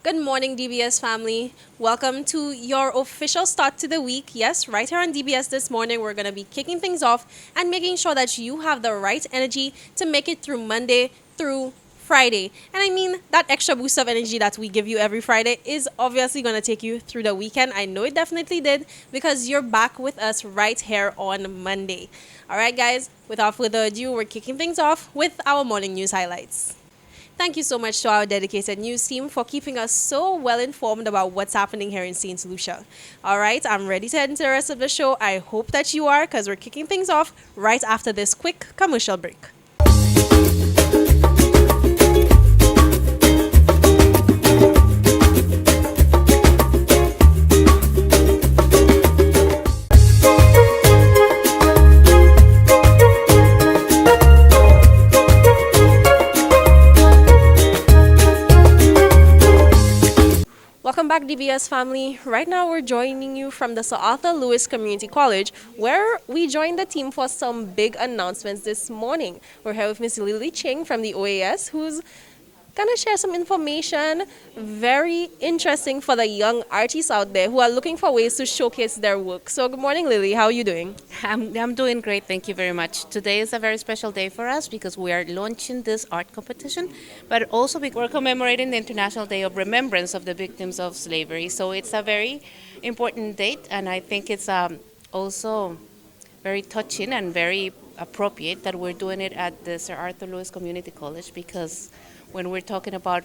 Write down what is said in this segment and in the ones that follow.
Good morning, DBS family. Welcome to your official start to the week. Yes, right here on DBS this morning, we're going to be kicking things off and making sure that you have the right energy to make it through Monday through Friday. And I mean, that extra boost of energy that we give you every Friday is obviously going to take you through the weekend. I know it definitely did because you're back with us right here on Monday. All right, guys, without further ado, we're kicking things off with our morning news highlights. Thank you so much to our dedicated news team for keeping us so well informed about what's happening here in St. Lucia. All right, I'm ready to head into the rest of the show. I hope that you are because we're kicking things off right after this quick commercial break. Welcome back, DBS family. Right now, we're joining you from the Sir Arthur Lewis Community College, where we joined the team for some big announcements this morning. We're here with Miss Lily Chang from the OAS, who's gonna share some information very interesting for the young artists out there who are looking for ways to showcase their work. So, good morning, Lily. How are you doing? I'm doing great, thank you very much. Today is a very special day for us because we are launching this art competition, but also we're commemorating the International Day of Remembrance of the Victims of Slavery. So it's a very important date, and I think it's also very touching and very appropriate that we're doing it at the Sir Arthur Lewis Community College because when we're talking about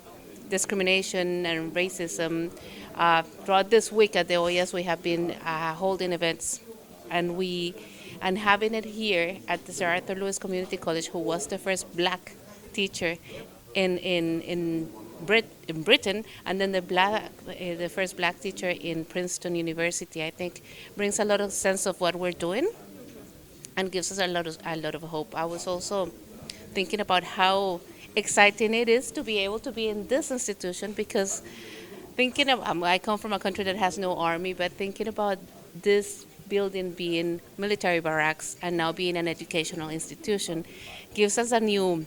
discrimination and racism, throughout this week at the OES we have been holding events and having it here at the Sir Arthur Lewis Community College, who was the first black teacher in Britain, and then the first black teacher in Princeton University. I think brings a lot of sense of what we're doing and gives us a lot of hope. I was also thinking about how exciting it is to be able to be in this institution because I come from a country that has no army, but thinking about this building being military barracks and now being an educational institution gives us a new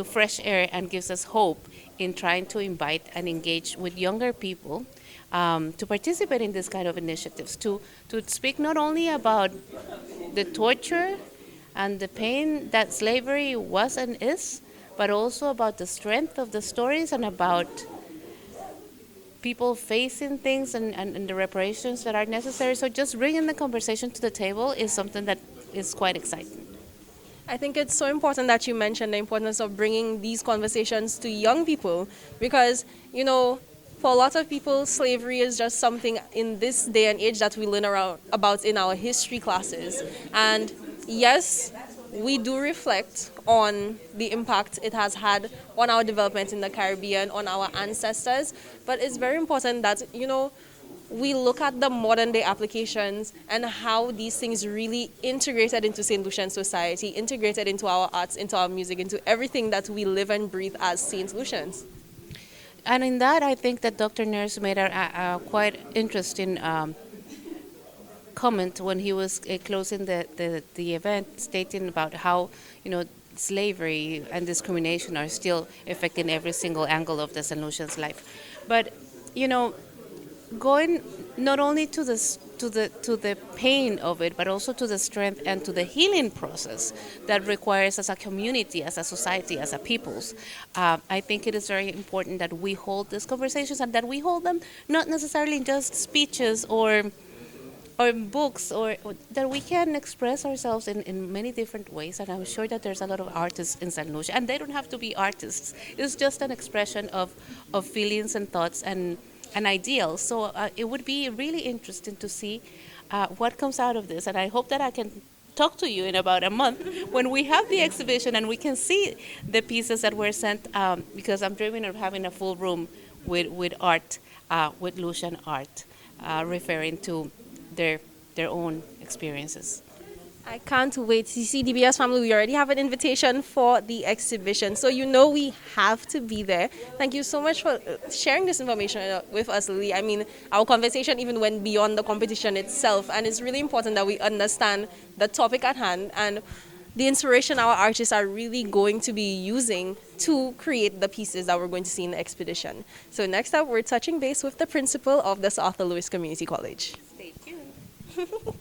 fresh air and gives us hope in trying to invite and engage with younger people to participate in this kind of initiatives, to speak not only about the torture and the pain that slavery was and is, but also about the strength of the stories and about people facing things and the reparations that are necessary. So just bringing the conversation to the table is something that is quite exciting. I think it's so important that you mentioned the importance of bringing these conversations to young people because, for a lot of people, slavery is just something in this day and age that we learn about in our history classes. And yes, we do reflect on the impact it has had on our development in the Caribbean, on our ancestors, but it's very important that, we look at the modern day applications and how these things really integrated into St. Lucian society, integrated into our arts, into our music, into everything that we live and breathe as St. Lucians. And in that, I think that Dr. Nurse made a quite interesting comment when he was closing the event, stating about how slavery and discrimination are still affecting every single angle of the St. Lucian's life. But going not only to the pain of it, but also to the strength and to the healing process that requires as a community, as a society, as a peoples. I think it is very important that we hold these conversations and that we hold them not necessarily in just speeches or books, or that we can express ourselves in many different ways. And I'm sure that there's a lot of artists in St. Lucia, and they don't have to be artists. It's just an expression of feelings and thoughts and ideals. So it would be really interesting to see what comes out of this. And I hope that I can talk to you in about a month when we have the exhibition and we can see the pieces that were sent, because I'm dreaming of having a full room with art, with Lucian art, referring to their own experiences. I can't wait. CCDBS family, we already have an invitation for the exhibition. So we have to be there. Thank you so much for sharing this information with us, Lily. I mean, our conversation even went beyond the competition itself. And it's really important that we understand the topic at hand and the inspiration our artists are really going to be using to create the pieces that we're going to see in the expedition. So next up, we're touching base with the principal of the Arthur Lewis Community College. Stay tuned.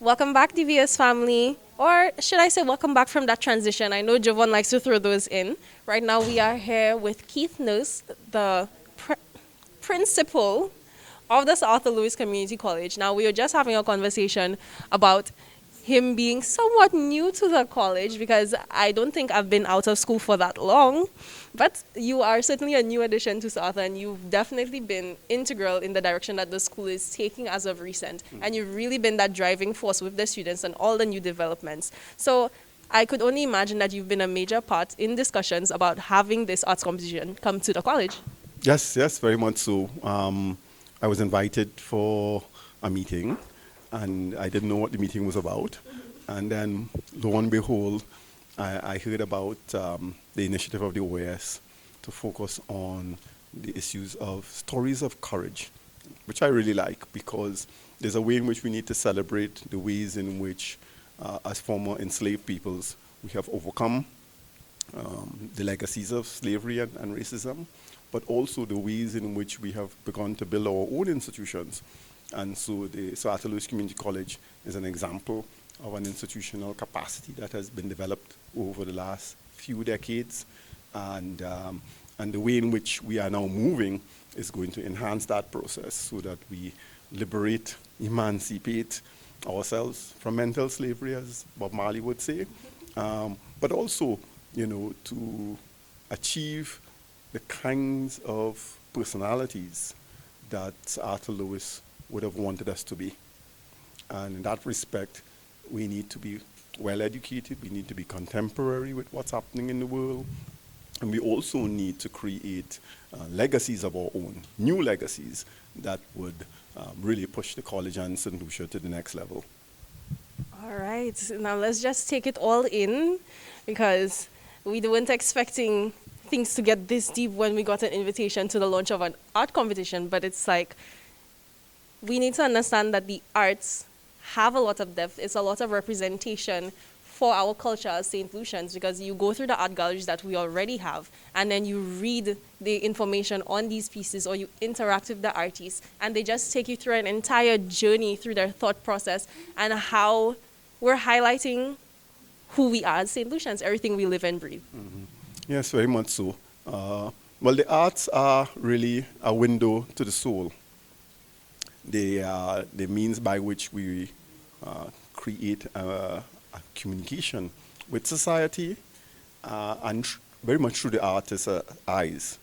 Welcome back, DVS family. Or should I say welcome back from that transition? I know Jovan likes to throw those in. Right now we are here with Keith Nose, the principal of the Arthur Lewis Community College. Now we were just having a conversation about him being somewhat new to the college because I don't think I've been out of school for that long. But you are certainly a new addition to South, and you've definitely been integral in the direction that the school is taking as of recent. And you've really been that driving force with the students and all the new developments. So I could only imagine that you've been a major part in discussions about having this arts competition come to the college. Yes, very much so. I was invited for a meeting, and I didn't know what the meeting was about. And then, lo and behold, I heard about the initiative of the OAS to focus on the issues of stories of courage, which I really like because there's a way in which we need to celebrate the ways in which, as former enslaved peoples, we have overcome the legacies of slavery and racism, but also the ways in which we have begun to build our own institutions. And so the Arthur Lewis Community College is an example of an institutional capacity that has been developed over the last few decades. And the way in which we are now moving is going to enhance that process so that we liberate, emancipate ourselves from mental slavery, as Bob Marley would say, but also, to achieve the kinds of personalities that Arthur Lewis would have wanted us to be. And in that respect, we need to be well educated, we need to be contemporary with what's happening in the world, and we also need to create legacies of our own, new legacies that would really push the college and St. Lucia to the next level. All right, now let's just take it all in because we weren't expecting things to get this deep when we got an invitation to the launch of an art competition, but it's like we need to understand that the arts have a lot of depth. It's a lot of representation for our culture as St. Lucians because you go through the art galleries that we already have and then you read the information on these pieces or you interact with the artists and they just take you through an entire journey through their thought process and how we're highlighting who we are as St. Lucians, everything we live and breathe. Mm-hmm. Yes, very much so. Well, the arts are really a window to the soul. They are the means by which we create a communication with society and very much through the artist's eyes.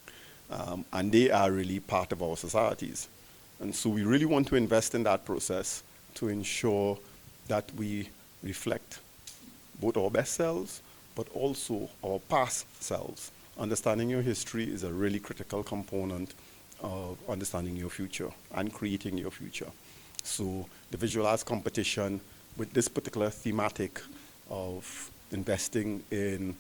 And they are really part of our societies. And so we really want to invest in that process to ensure that we reflect both our best selves, but also our past selves. Understanding your history is a really critical component of understanding your future and creating your future. So the visual arts competition with this particular thematic of investing in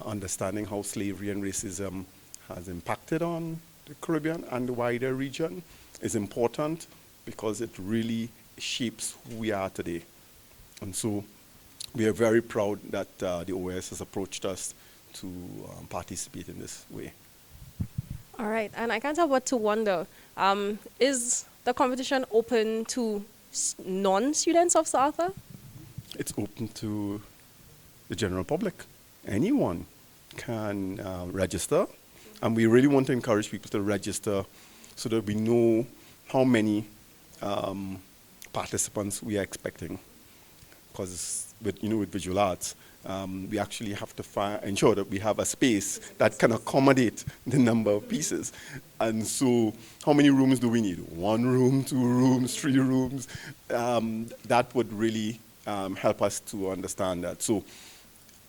understanding how slavery and racism has impacted on the Caribbean and the wider region is important because it really shapes who we are today. And so we are very proud that the OS has approached us to participate in this way. All right, and I can't help but to wonder, is the competition open to non-students of South Arthur? It's open to the general public. Anyone can register, and we really want to encourage people to register so that we know how many participants we are expecting. Because with visual arts, we actually have to ensure that we have a space that can accommodate the number of pieces. And so how many rooms do we need? 1 room, 2 rooms, 3 rooms? That would really help us to understand that. So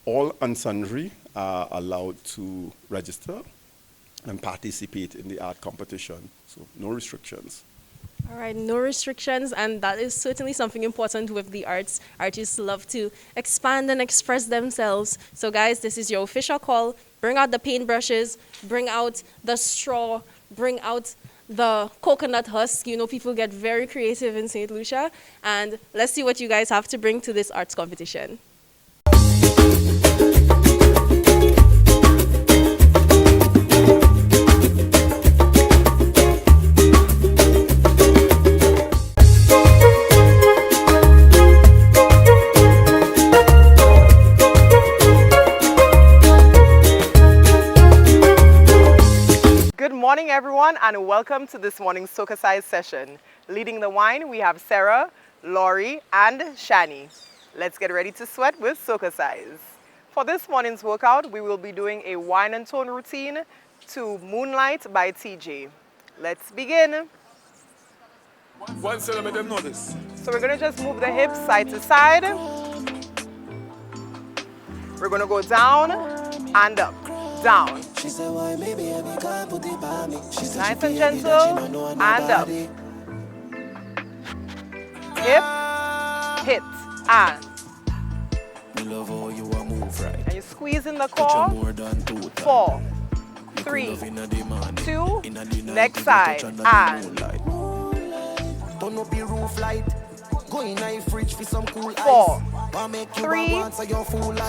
all and sundry are allowed to register and participate in the art competition. So no restrictions. All right, no restrictions, and that is certainly something important with the arts. Artists love to expand and express themselves. So, guys, this is your official call. Bring out the paintbrushes, bring out the straw, bring out the coconut husk. You know, people get very creative in St. Lucia, and let's see what you guys have to bring to this arts competition. Good morning, everyone, and welcome to this morning's Soca Size session. Leading the wine, we have Sarah, Laurie, and Shani. Let's get ready to sweat with Soca Size. For this morning's workout, we will be doing a wine and tone routine to Moonlight by TJ. Let's begin. One centimeter, them notice. So we're going to just move the hips side to side. We're going to go down and up, down. Nice and gentle, and up. Hip, hit, and. And you squeeze in the core. 4, 3, 2, next side, and. 4, 3,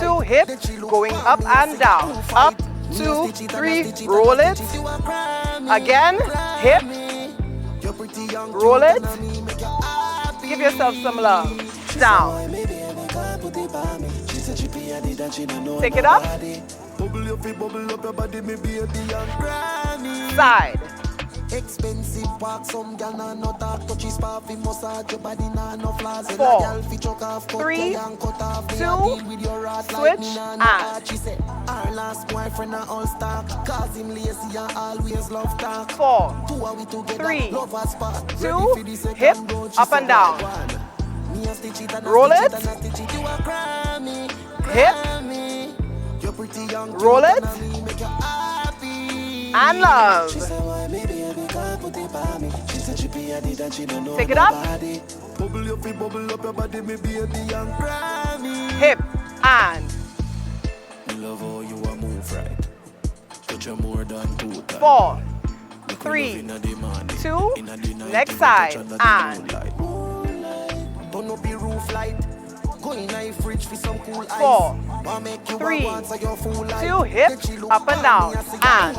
2, hip, going up and down. Up, 2, 3, roll it. Again, hip, roll it. Give yourself some love. Down. Take it up. Side. Expensive park, some gal na no talk, touchy spa fi massage your body na no flaws. 4, 3, 2, switch, and. She said our last boyfriend a all star, cause him lazy and always love talk. 4, 3, 2, hip, up and down. Roll it. Hip. Roll it. And love. Take it up. Hip and. 4, 3, 2, next side, and. 4, 3, 2, hip, up and down, and.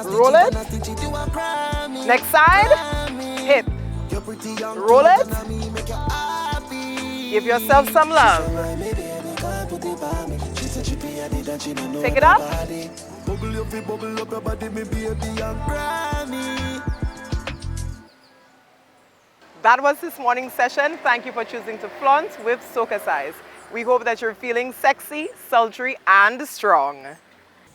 Roll it. Next side, hip. Roll it. Give yourself some love. Take it up. That was this morning's session. Thank you for choosing to flaunt with Soca Size. We hope that you're feeling sexy, sultry, and strong.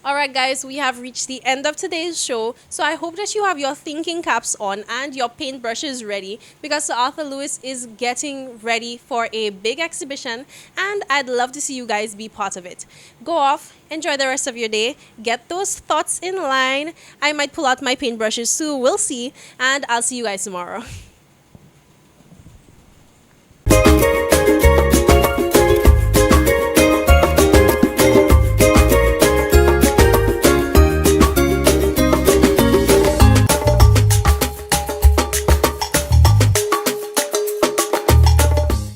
All right, guys, we have reached the end of today's show. So I hope that you have your thinking caps on and your paintbrushes ready, because Sir Arthur Lewis is getting ready for a big exhibition, and I'd love to see you guys be part of it. Go off, enjoy the rest of your day, get those thoughts in line. I might pull out my paintbrushes too, we'll see, and I'll see you guys tomorrow.